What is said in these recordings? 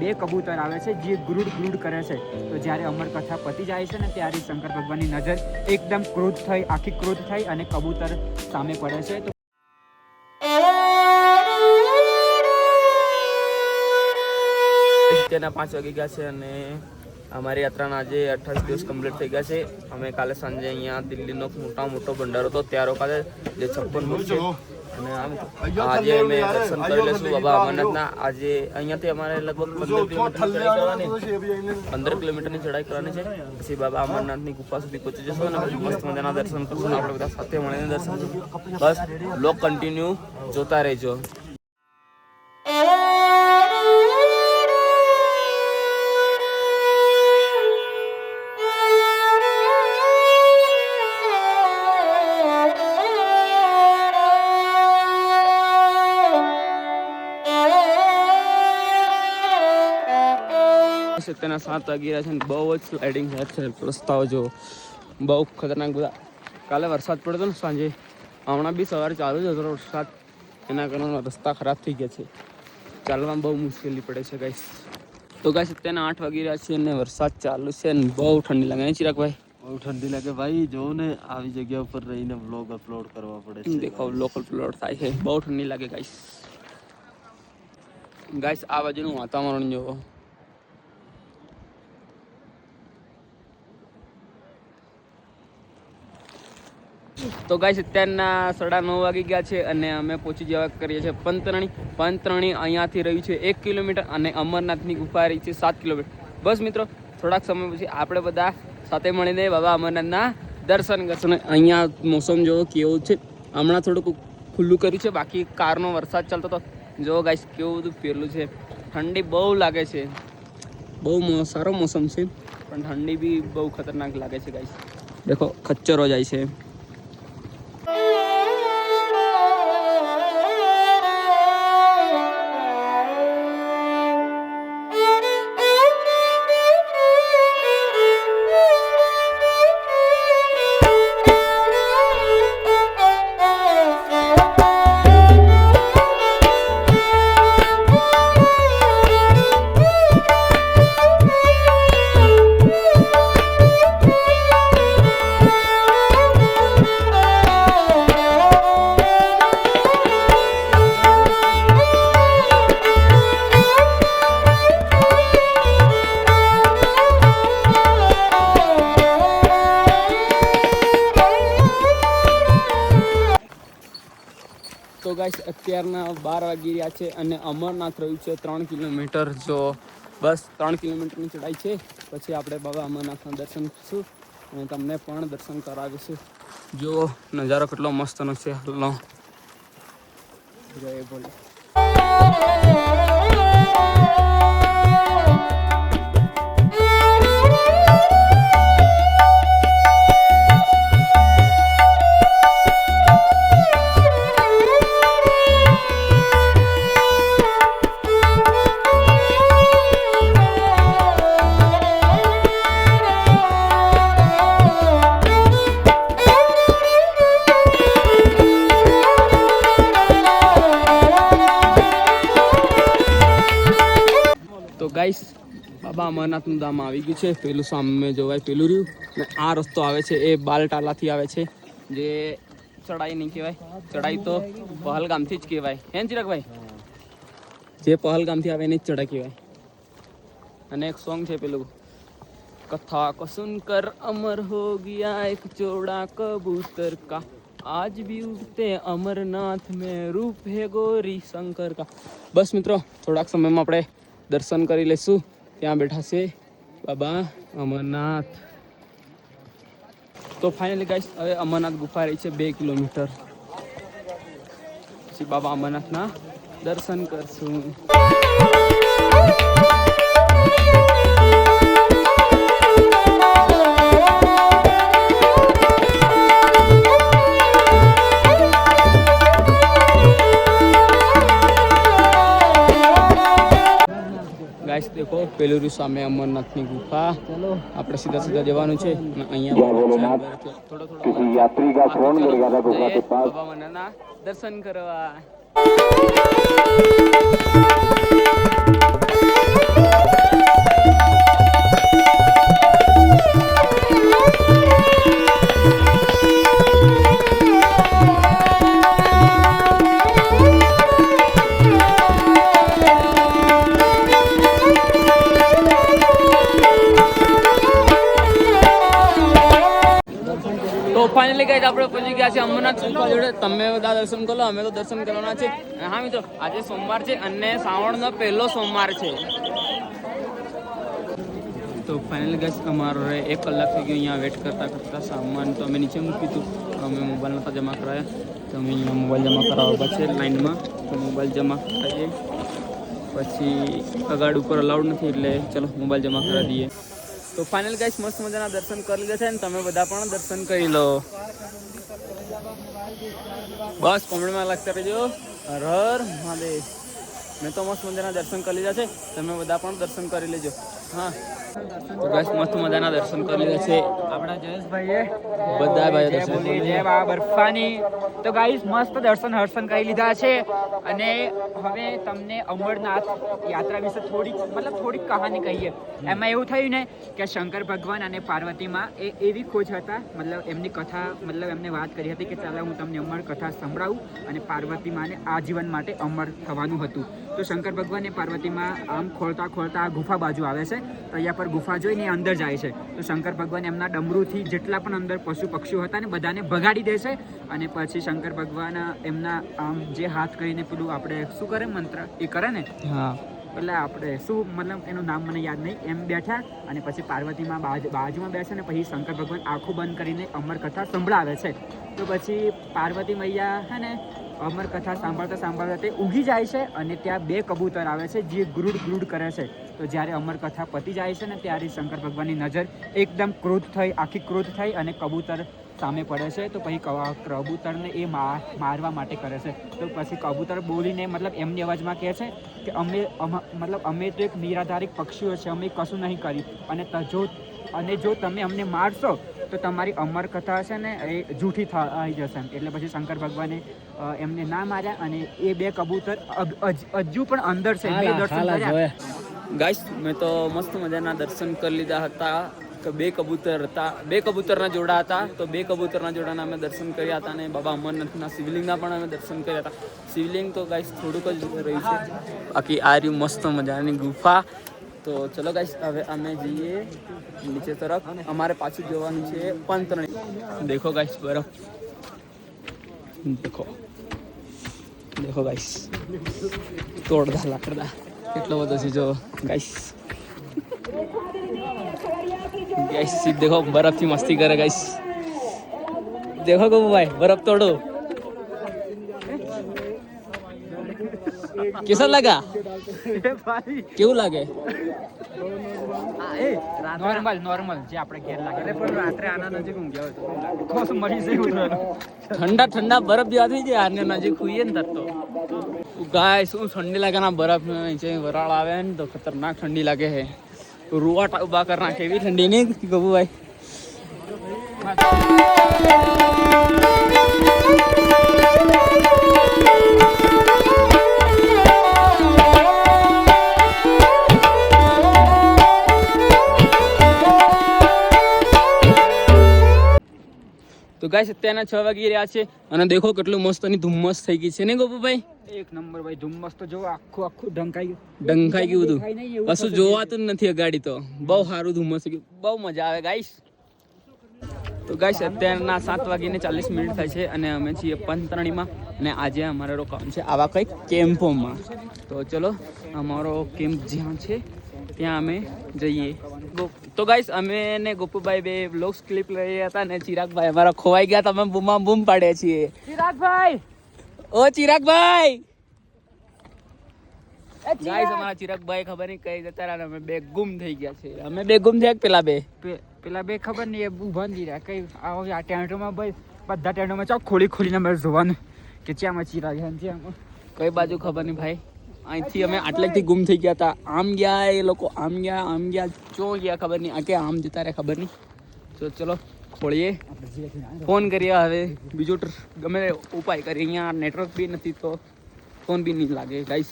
2 કબૂતર આવે છે જે ગ્રુડ કરે છે. તો જ્યારે અમરકથા પતી જાય છે ને ત્યારે શંકર ભગવાનની નજર એકદમ આખી ક્રોધ થઈ અને કબૂતર સામે પડે છે. તો તેના 5 વાગી ગયા છે અને અમારી યાત્રાના આજે 28 દિવસ કમ્પ્લીટ થઈ ગયા છે. અમે કાલે સાંજે અહીંયા દિલ્હીનો મોટો ભંડારો હતો ત્યાં રોકાતે જે 56 છે અને આજે અમે દર્શન કરી લઈશું બાબા અમરનાથના. આજે અહીંયાથી અમારે લગભગ 15 કિલોમીટરની ચઢાઈ કરવાની છે. પછી બાબા અમરનાથની ગુફા સુધી પહોંચી જશું અને મસ્ત મજાના દર્શન કરશું. આપણે બધા સાથે મળીને દર્શન કરશું. બસ બ્લોગ કન્ટિન્યુ જોતા રહેજો. તેના 7 વાગી રહ્યા છે અને બહુ જ સ્લાઇડિંગ છે રસ્તાઓ જો બહુ ખતરનાક. બધા કાલે વરસાદ પડ્યો હતો ને સાંજે, હમણાં બી સવારે ચાલુ જ હતો વરસાદ. એના કારણે રસ્તા ખરાબ થઈ ગયા છે, ચાલવામાં બહુ મુશ્કેલી પડે છે ગાઈસ. તો ગાઈસ અત્યારના 8 વાગી રહ્યા છે અને વરસાદ ચાલુ છે અને બહુ ઠંડી લાગે. ચિરાગભાઈ બહુ ઠંડી લાગે ભાઈ. જો ને આવી જગ્યા ઉપર રહીને વ્લોગ અપલોડ કરવા પડે છે. દેખો લોકલ અપલોડ થાય છે. બહુ ઠંડી લાગે ગાઈસ. આ બાજુનું વાતાવરણ જોવો. તો ગાઈસ અત્યારના 9:30 વાગી ગયા છે અને અમે પહોંચી જવા કરીએ છીએ પંતરણી. અહીંયાથી રહ્યું છે 1 કિલોમીટર અને અમરનાથની ગુફા રહી છે 7 કિલોમીટર. બસ મિત્રો થોડાક સમય પછી આપણે બધા સાથે મળીને બાબા અમરનાથના દર્શન કરશું. અહીંયા મોસમ જોવો કેવું છે, હમણાં થોડુંક ખુલ્લું કર્યું છે, બાકી કારનો વરસાદ ચાલતો હતો. જો ગાઈસ કેવું બધું ફેરલું છે. ઠંડી બહુ લાગે છે, બહુ સારો મોસમ છે પણ ઠંડી બી બહુ ખતરનાક લાગે છે ગાઈસ. દેખો ખચ્ચરો જાય છે. તો ગાઈસ અત્યારના 12 વાગી રહ્યા છે અને અમરનાથ રહ્યું છે 3 કિલોમીટર. જો બસ 3 કિલોમીટરની ચઢાઈ છે. પછી આપણે બાબા અમરનાથના દર્શન કરીશું અને તમને પણ દર્શન કરાવીશું. જો નજારો કેટલો મસ્તનો છે. હલો જય ભોલે. ગાઈસ બાબા અમરનાથનું ધામ આવી ગયું છે. પેલું સામે જોવાય પેલું રહ્યું ને આ રસ્તો આવે છે એ બાલટાલાથી આવે છે. જે ચડાઈ નહીં કહેવાય, ચડાઈ તો પહલગામથી જ કહેવાય. હે ચિરાગભાઈ, જે પહલગામથી આવે એને જ ચડાઈ કહેવાય. અને એક સોંગ છે પેલું કથા કો સુનકર અમર હો ગયા એક જોડા કબૂતર કા आज भी उगते अमरनाथ में रूप है गौरी शंकर का. बस મિત્રો થોડાક સમયમાં આપણે દર્શન કરી લઈશું. ત્યાં બેઠા છે બાબા અમરનાથ. તો ફાઇનલી ગાઈસ હવે અમરનાથ ગુફા રહી છે 2 કિલોમીટર. પછી બાબા અમરનાથના દર્શન કરશું. देखो पेलूरी सामे अमरनाथनी गुफा. આપણે સીધા સીધા જવાનું છે અને અહીંયા થોડો કિसी यात्री का फोन मर्यादा गुफा के पास बाबा अमरनाथना दर्शन કરવા. ફાઇનલી ગાઈસ આપણે પહોંચી ગયા છે અમરનાથ ગુફા જોડે. તમે બધા દર્શન કરો, અમે તો દર્શન કરવાના છે. અને હા મિત્રો, આજે સોમવાર છે અને શ્રાવણનો પહેલો સોમવાર છે. તો ફાઇનલી ગાઈસ અમારે 1 કલાક થઈ ગયો અહીંયા વેટ કરતા સામાન તો અમે નીચે મૂક્યું હતું. અમે મોબાઈલ નહોતા જમા કરાયા, તો અમે અહીંયા મોબાઈલ જમા કરાવવા છે લાઈનમાં. તો મોબાઈલ જમા કરાવીએ, પછી અગાડ ઉપર અલાઉડ નથી એટલે ચલો મોબાઈલ જમા કરાવી દઈએ. તો ફાઇનલ ગાઈસ મસ્ત મજાના દર્શન કરી લીધા છે ને તમે બધા પણ દર્શન કરી લો. બસ કોમેન્ટમાં લખતા રહેજો હર હર મહાદેવ. મેં તો મસ્ત મજાના દર્શન કરી લીધા છે, તમે બધા પણ દર્શન કરી લેજો. હા તો ગાઈસ મસ્ત મજાના દર્શન કરી લીધા છે આપણા જયેશભાઈએ બધા ભાઈઓ જય દર્શન બોલી કરી જય બા બર્ફાની. તો ગાઈસ મસ્ત દર્શન કરી લીધા છે અને હવે તમને અમરનાથ યાત્રા વિશે થોડીક કહાની કહીએ. એમાં એવું થયું ને કે શંકર ભગવાન અને પાર્વતીમાં એ એવી ખોજ હતા, એમની કથા એમને વાત કરી હતી કે ચાલો હું તમને અમર કથા સંભળાવું, અને પાર્વતી માને આજીવન માટે અમર થવાનું હતું. તો શંકર ભગવાન અને પાર્વતીમાં આમ ખોલતા આ ગુફા બાજુ આવે છે, તો અહીંયા પર ગુફા જોઈને અંદર જાય છે. તો શંકર ભગવાન એમના ડમરૂથી જેટલા પણ અંદર પશુ પક્ષીઓ હતા ને બધાને ભગાડી દેશે, અને પછી શંકર ભગવાન એમના આમ જે હાથ કરીને પેલું આપણે શું કરે મંત્ર એ કરે ને, હા એટલે આપણે શું એનું નામ મને યાદ નહીં, એમ બેઠા અને પછી પાર્વતીમાં બાજુમાં બેસે ને પછી શંકર ભગવાન આંખો બંધ કરીને અમર કથા સંભળાવે છે. તો પછી પાર્વતી મૈયા હે ને અમર કથા સાંભળતા તે ઊંઘી જાય છે, અને ત્યાં 2 કબૂતર આવે છે જે ગુરુડ કરે છે. તો જ્યારે અમર કથા પતી જાય છે ને ત્યારે શંકર ભગવાનની નજર એકદમ આખી ક્રોધ થઈ અને કબૂતર સામે પડે છે. તો પછી કબૂતરને એ મારવા માટે કરે છે. તો પછી કબૂતર બોલીને એમની અવાજમાં કહે છે કે અમે તો એક નિરાધારિક પક્ષીઓ છે, અમે કશું નહીં કર્યું, અને જો તમે અમને મારશો તો તમારી અમર કથા છે ને એ જૂઠી થઈ જશે. એટલે પછી શંકર ભગવાને એમને ના માર્યા, અને એ 2 કબૂતર હજુ પણ અંદર છે. 2 દર્શન કર્યા ગાઈસ. મેં તો મસ્ત મજાના દર્શન કરી લીધા હતા. 2 કબૂતર હતા, 2 કબૂતરના જોડા હતા. તો 2 કબૂતરના જોડાના અમે દર્શન કર્યા હતા, અને બાબા અમરનાથના શિવલિંગના પણ અમે દર્શન કર્યા હતા. શિવલિંગ તો ગાઈસ થોડુંક જ રહ્યું છે, બાકી આ રહ્યું મસ્ત મજાની ગુફા. તો ચલો ગાઈસ હવે અમે જઈએ નીચે તરફ. અમારે પાછું જવાનું છે પંતરણી. દેખો ગાઈસ બરફ, દેખો ગાઈસ તોડદા લાકડા કેટલો બધો છે જો ગાઈસ. ગાઈસ देखो बर्फ की मस्ती करे गाइस. देखो गो भाई बर्फ तोड़ो. कैसा लगा? કેવું લાગે? નોર્મલ જે આપણે ઘેર લાગે, પણ રાત્રે આના નજીક ઊંઘ્યા હોય તો મરી જાય. ઠંડા બરફ જેવા થઈ જાય આને નજીક હોઈએ ને તરતો. ગાઈસ શું ઠંડી લાગે ના, બરફ નીચે વરાળ આવે ને તો ખતરનાક ઠંડી લાગે છે. રૂવાટા ઉભા કર નાખે એવી ઠંડી નહીં ગબુ ભાઈ. તો ગાઈસ અત્યારના 6 વાગી રહ્યા છે, અને દેખો કેટલું મસ્ત ની ધુમ્મસ થઈ ગઈ છે ને ગોપુભાઈ. એક નંબર ભાઈ, ધુમ્મસ તો જો આખું ઢંકાઈ ગયું બધું, કશું જોવાતું જ નથી અગાડી. તો બહુ સારું ધુમ્મસ થઈ ગયું, બહુ મજા આવે ગાઈસ. તો ગાઈસ અત્યારના 7:40 થાય છે, અને અમે છીએ પંતરણીમાં, અને આજે અમારે રોકાવાનું છે આવા કંઈક કેમ્પોમાં. તો ચલો અમારો કેમ્પ જ્યાં છે ત્યાં અમે જઈએ. તો ગાઈસ અમે ને ગોપુભાઈ 2 વ્લોગ્સ ક્લિપ લઈ હતા, ને ચિરાગભાઈ અમારા ખોવાઈ ગયા, તમે બૂમા બૂમ પાડે છીએ. ચિરાગભાઈ, ઓ ચિરાગભાઈ. ગાઈસ અમારા ચિરાગભાઈ ખબર નહીં કઈ જતા રહ્યા, અમે 2 ગુમ થઈ ગયા છે. અમે 2 ગુમ થયા, પેલા 2 ખબર નહીં એ ઊભા નહીં રહ્યા કઈ. આવો આ ટેન્ટોમાં ભાઈ, બધા ટેન્ટોમાં ચાલ ખોલીને અમારે જોવાનું કે ચ્યાંમાં ચિરાગ છે, કઈ બાજુ ખબર નહીં ભાઈ. અહીંથી અમે આટલેથી ગુમ થઈ ગયા હતા. આમ ગયા એ લોકો, આમ ગયા ચો ગયા ખબર નહીં, આ કે આમ જતા રહ્યા ખબર નહીં. તો ચલો ખોલીએ, ફોન કરીએ હવે, બીજો ગમે ઉપાય કરીએ. અહીંયા નેટવર્ક બી નથી તો ફોન બી નહીં લાગે ગાઈસ.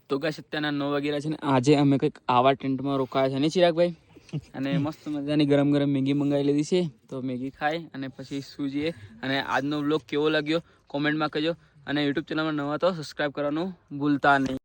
તો ગાઈસ અત્યારના 9 વાગી રહ્યા છે, ને આજે અમે કંઈક આવા ટેન્ટમાં રોકાયા છે ને ચિરાગભાઈ, અને મસ્ત મજાની ગરમ મેગી મંગાવી લીધી છે. તો મેગી ખાઈ અને પછી સૂઈએ. અને આજનો વ્લોગ કેવો લાગ્યો કોમેન્ટમાં કહેજો, અને યુટ્યુબ ચેનલમાં નવા તો સબસ્ક્રાઈબ કરવાનું ભૂલતા નહીં.